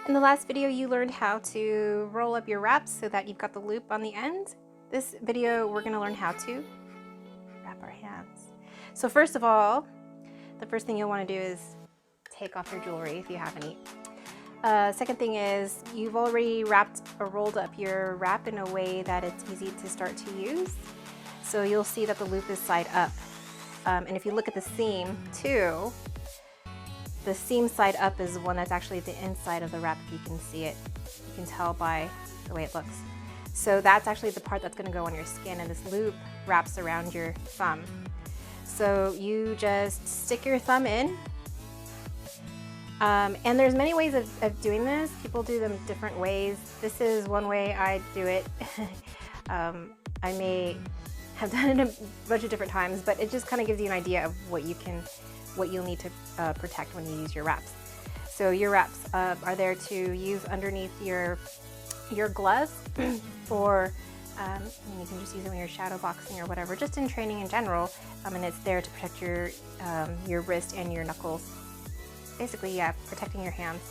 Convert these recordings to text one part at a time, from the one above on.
In the last video, you learned how to roll up your wraps so that you've got the loop on the end. This video, we're gonna learn how to wrap our hands. So first of all, the first thing you'll wanna do is take off your jewelry if you have any. Second thing is, you've already wrapped or rolled up your wrap in a way that it's easy to start to use. So you'll see that the loop is side up. And if you look at the seam too, the seam side up is the one that's actually the inside of the wrap, if you can see it. You can tell by the way it looks. So that's actually the part that's gonna go on your skin, and this loop wraps around your thumb. So you just stick your thumb in. And there's many ways of doing this. People do them different ways. This is one way I do it. I may have done it a bunch of different times, but it just kind of gives you an idea of what you'll need to protect when you use your wraps. So your wraps are there to use underneath your gloves, or you can just use it when you're shadow boxing or whatever, just in training in general. And it's there to protect your wrist and your knuckles. Basically, yeah, protecting your hands.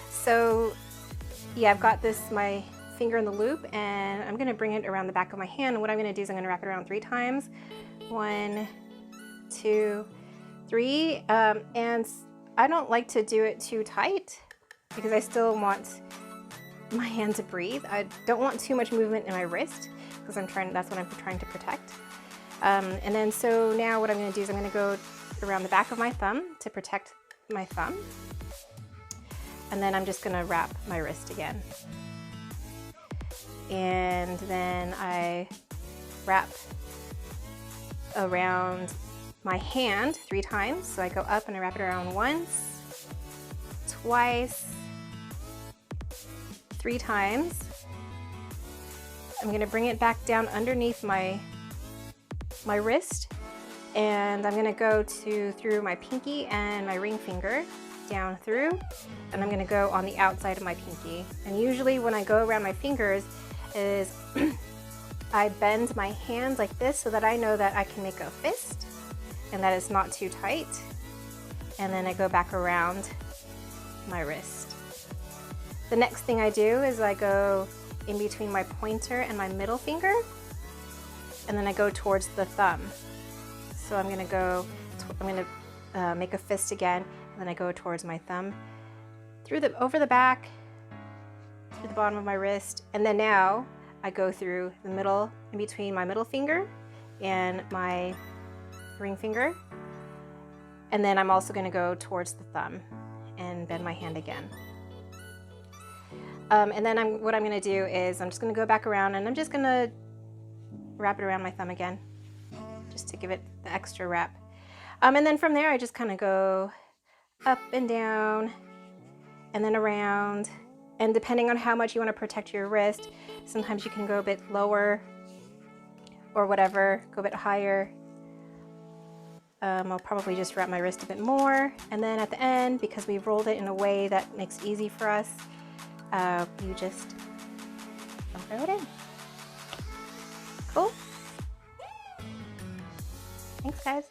So yeah, I've got my finger in the loop, and I'm gonna bring it around the back of my hand. And what I'm gonna do is I'm gonna wrap it around 3 times. 1, 2, 3. And I don't like to do it too tight because I still want my hand to breathe. I don't want too much movement in my wrist because that's what I'm trying to protect. And then so now what I'm gonna do is I'm gonna go around the back of my thumb to protect my thumb, and then I'm just gonna wrap my wrist again, and then I wrap around my hand 3 times. So I go up and I wrap it around once, twice, 3 times. I'm gonna bring it back down underneath my wrist, and I'm gonna go through my pinky and my ring finger down through, and I'm gonna go on the outside of my pinky. And usually when I go around my fingers is I bend my hand like this so that I know that I can make a fist and that it's not too tight. And then I go back around my wrist. The next thing I do is I go in between my pointer and my middle finger, and then I go towards the thumb. So I'm gonna make a fist again, and then I go towards my thumb, over the back, through the bottom of my wrist, and then now I go through the middle, in between my middle finger and my ring finger, and then I'm also gonna go towards the thumb and bend my hand again. And then what I'm gonna do is I'm just gonna go back around, and I'm just gonna wrap it around my thumb again, just to give it the extra wrap. And then from there I just kind of go up and down and then around, and depending on how much you want to protect your wrist, sometimes you can go a bit lower or whatever, go a bit higher. I'll probably just wrap my wrist a bit more, and then at the end, because we've rolled it in a way that makes it easy for us, you just throw it in. Cool? Thanks, guys.